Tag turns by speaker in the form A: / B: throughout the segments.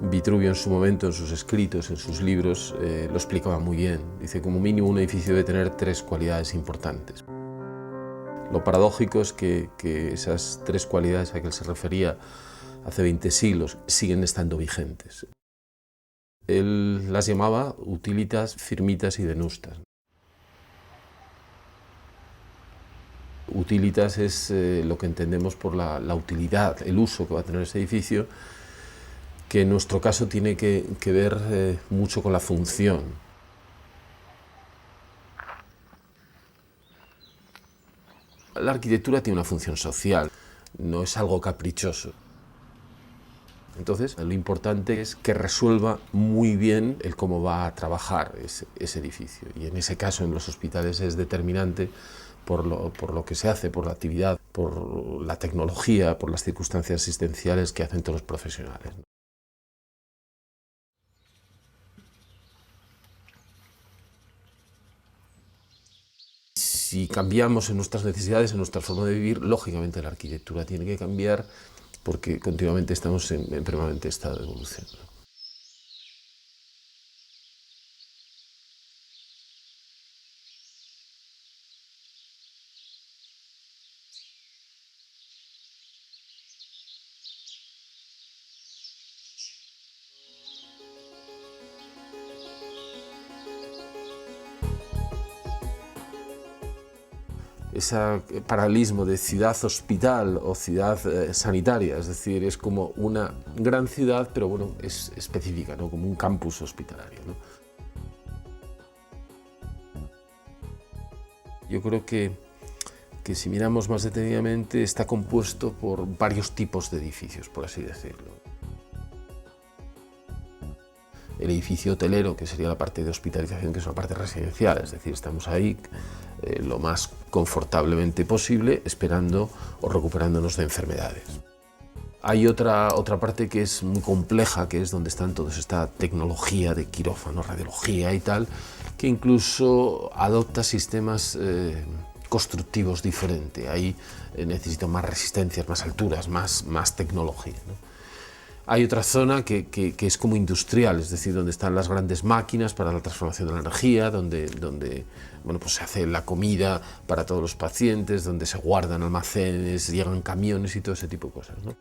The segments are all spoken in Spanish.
A: Vitruvio en su momento, en sus escritos, en sus libros, lo explicaba muy bien. Dice, como mínimo un edificio debe tener tres cualidades importantes. Lo paradójico es que esas tres cualidades a que él se refería hace 20 siglos siguen estando vigentes. Él las llamaba utilitas, firmitas y venustas. Utilitas es lo que entendemos por la utilidad, el uso que va a tener ese edificio, que en nuestro caso tiene que ver mucho con la función. La arquitectura tiene una función social, no es algo caprichoso. Entonces, lo importante es que resuelva muy bien el cómo va a trabajar ese edificio. Y en ese caso, en los hospitales, es determinante por lo que se hace, por la actividad, por la tecnología, por las circunstancias asistenciales que hacen todos los profesionales. Si cambiamos en nuestras necesidades, en nuestra forma de vivir, lógicamente la arquitectura tiene que cambiar porque continuamente estamos en permanente estado de evolución. Ese paralelismo de ciudad-hospital o ciudad sanitaria, es decir, es como una gran ciudad, pero bueno, es específica, ¿no? Como un campus hospitalario, ¿no? Yo creo que si miramos más detenidamente está compuesto por varios tipos de edificios, por así decirlo. El edificio hotelero, que sería la parte de hospitalización, que es una parte residencial, es decir, estamos ahí lo más confortablemente posible, esperando o recuperándonos de enfermedades. Hay otra parte que es muy compleja, que es donde están toda esta tecnología de quirófano, radiología y tal, que incluso adopta sistemas constructivos diferentes. Ahí necesito más resistencias, más alturas, más tecnología, ¿no? Hay otra zona que es como industrial, es decir, donde están las grandes máquinas para la transformación de la energía, donde bueno, pues se hace la comida para todos los pacientes, donde se guardan almacenes, llegan camiones y todo ese tipo de cosas, ¿no?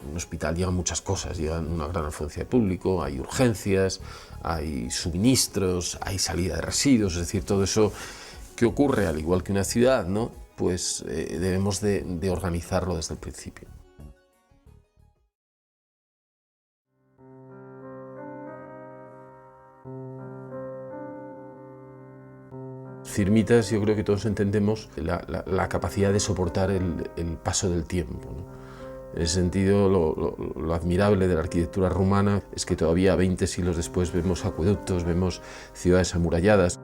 A: En un hospital llegan muchas cosas, llegan una gran afluencia de público, hay urgencias, hay suministros, hay salida de residuos, es decir, todo eso que ocurre al igual que una ciudad, ¿no? Pues debemos de organizarlo desde el principio. Firmitas, yo creo que todos entendemos la capacidad de soportar el paso del tiempo, ¿no? En ese sentido, lo admirable de la arquitectura rumana es que todavía 20 siglos después vemos acueductos, vemos ciudades amuralladas.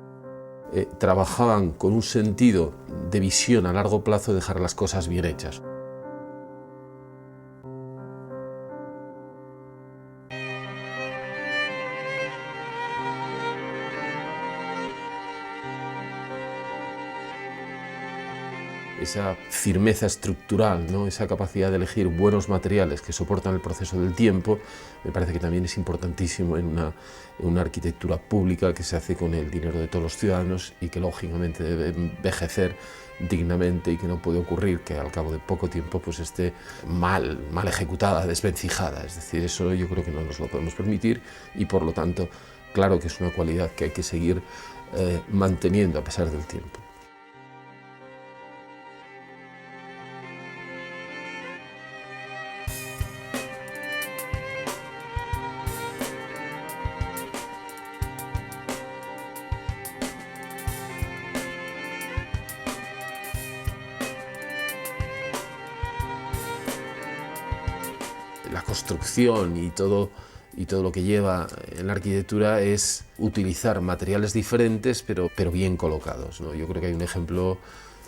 A: Trabajaban con un sentido de visión a largo plazo de dejar las cosas bien hechas. Esa firmeza estructural, ¿no? Esa capacidad de elegir buenos materiales que soportan el proceso del tiempo, me parece que también es importantísimo en una arquitectura pública que se hace con el dinero de todos los ciudadanos y que lógicamente debe envejecer dignamente y que no puede ocurrir que al cabo de poco tiempo pues esté mal ejecutada, desvencijada. Es decir, eso yo creo que no nos lo podemos permitir y por lo tanto, claro que es una cualidad que hay que seguir manteniendo a pesar del tiempo. La construcción y todo lo que lleva en la arquitectura es utilizar materiales diferentes pero bien colocados, ¿no? Yo creo que hay un ejemplo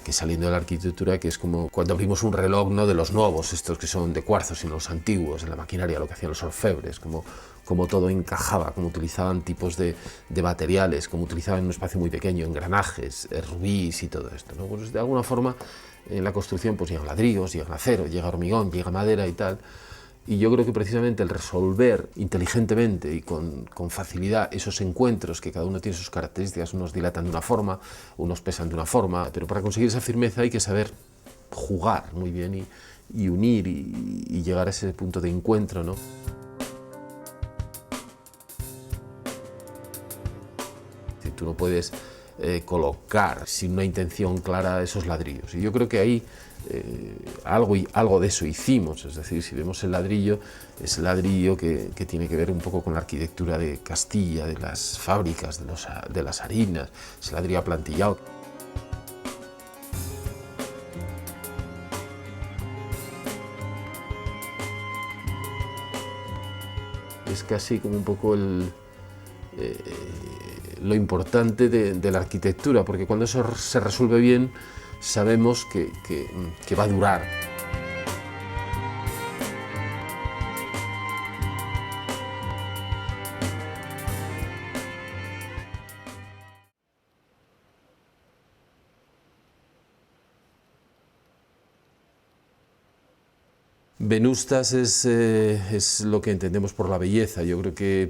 A: que saliendo de la arquitectura, que es como cuando abrimos un reloj, ¿no?, de los nuevos, estos que son de cuarzo, sino los antiguos, en la maquinaria, lo que hacían los orfebres, como todo encajaba, como utilizaban tipos de materiales, como utilizaban en un espacio muy pequeño, engranajes, rubíes y todo esto, ¿no? Pues de alguna forma en la construcción pues llegan ladrillos, llegan acero, llega hormigón, llega madera y tal. Y yo creo que precisamente el resolver inteligentemente y con facilidad esos encuentros, que cada uno tiene sus características, unos dilatan de una forma, unos pesan de una forma, pero para conseguir esa firmeza hay que saber jugar muy bien y unir y llegar a ese punto de encuentro, ¿no? Si tú no puedes colocar sin una intención clara esos ladrillos. Y yo creo que ahí algo de eso hicimos, es decir, si vemos el ladrillo, es el ladrillo que tiene que ver un poco con la arquitectura de Castilla, de las fábricas, de las harinas, es el ladrillo aplantillado. Es casi como un poco lo importante de la arquitectura, porque cuando eso se resuelve bien, sabemos que va a durar. Venustas es lo que entendemos por la belleza. Yo creo que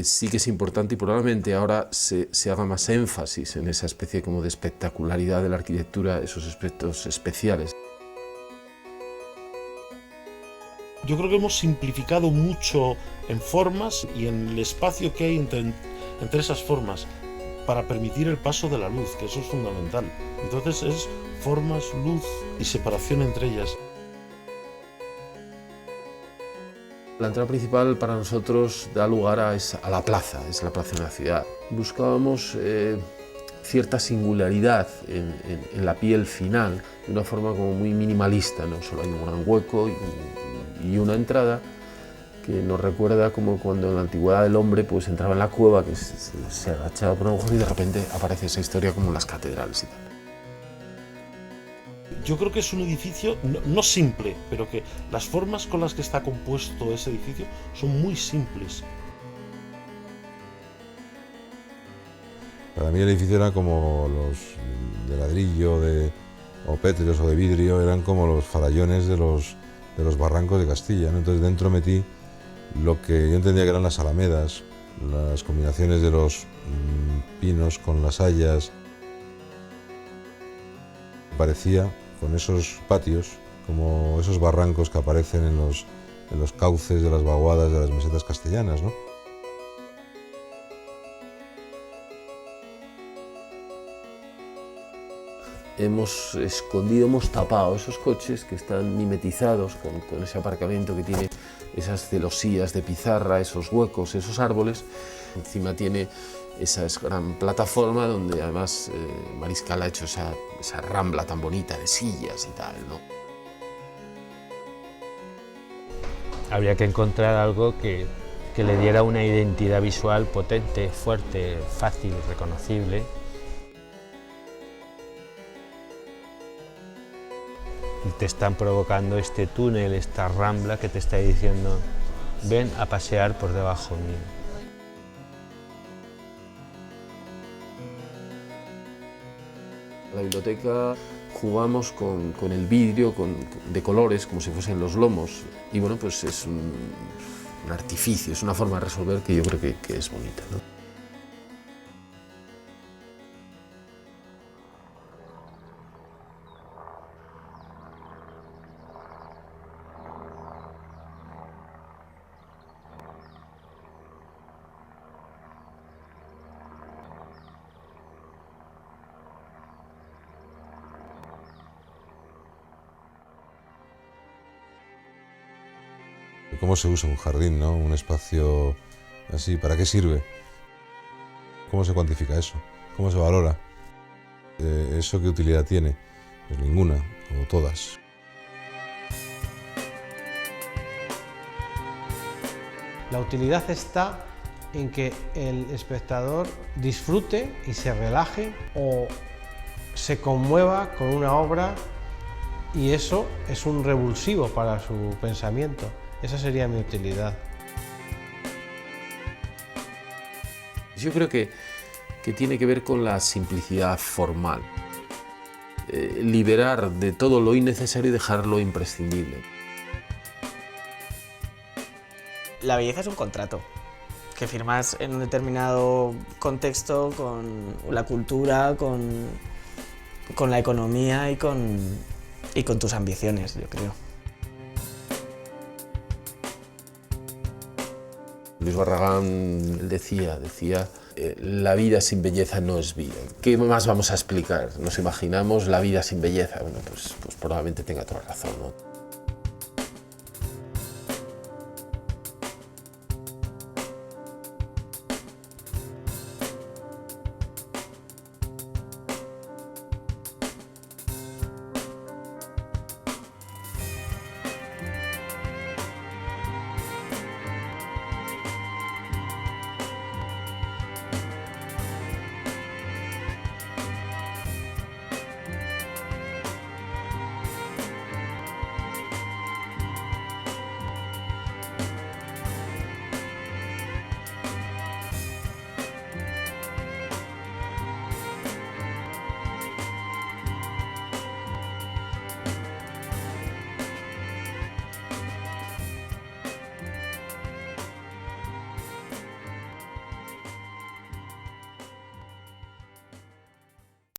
A: sí que es importante y probablemente ahora se haga más énfasis en esa especie como de espectacularidad de la arquitectura, esos aspectos especiales.
B: Yo creo que hemos simplificado mucho en formas y en el espacio que hay entre esas formas para permitir el paso de la luz, que eso es fundamental. Entonces es formas, luz y separación entre ellas.
A: La entrada principal para nosotros da lugar a la plaza, es la plaza de la ciudad. Buscábamos cierta singularidad en la piel final, de una forma como muy minimalista, ¿no? Solo hay un gran hueco y una entrada que nos recuerda como cuando en la antigüedad el hombre pues entraba en la cueva, que se agachaba por un agujero y de repente aparece esa historia como en las catedrales y tal.
B: Yo creo que es un edificio no simple, pero que las formas con las que está compuesto ese edificio son muy simples.
C: Para mí el edificio era como los de ladrillo, o pétreos o de vidrio, eran como los farallones de los barrancos de Castilla, ¿no? Entonces dentro metí lo que yo entendía que eran las alamedas, las combinaciones de los pinos con las hayas. Parecía, con esos patios, como esos barrancos que aparecen en los cauces de las vaguadas de las mesetas castellanas, ¿no?
A: Hemos escondido, hemos tapado esos coches que están mimetizados con ese aparcamiento que tiene esas celosías de pizarra, esos huecos, esos árboles. Encima tiene esa gran plataforma donde además Mariscal ha hecho esa rambla tan bonita de sillas y tal, ¿no?
D: Habría que encontrar algo que le diera una identidad visual potente, fuerte, fácil, reconocible. Y te están provocando este túnel, esta rambla que te está diciendo, ven a pasear por debajo mío.
A: En la biblioteca jugamos con el vidrio de colores, como si fuesen los lomos, y bueno, pues es un artificio, es una forma de resolver que yo creo que es bonita, ¿no?
C: ¿Cómo se usa un jardín, ¿no? Un espacio así, ¿para qué sirve? ¿Cómo se cuantifica eso? ¿Cómo se valora? ¿Eso qué utilidad tiene? Pues ninguna, o todas.
E: La utilidad está en que el espectador disfrute y se relaje o se conmueva con una obra y eso es un revulsivo para su pensamiento. Esa sería mi utilidad.
A: Yo creo que tiene que ver con la simplicidad formal. Liberar de todo lo innecesario y dejar lo imprescindible.
F: La belleza es un contrato que firmas en un determinado contexto con la cultura, con la economía y con tus ambiciones, yo creo.
A: Luis Barragán decía, la vida sin belleza no es vida. ¿Qué más vamos a explicar? Nos imaginamos la vida sin belleza. Bueno, pues probablemente tenga toda razón, ¿no?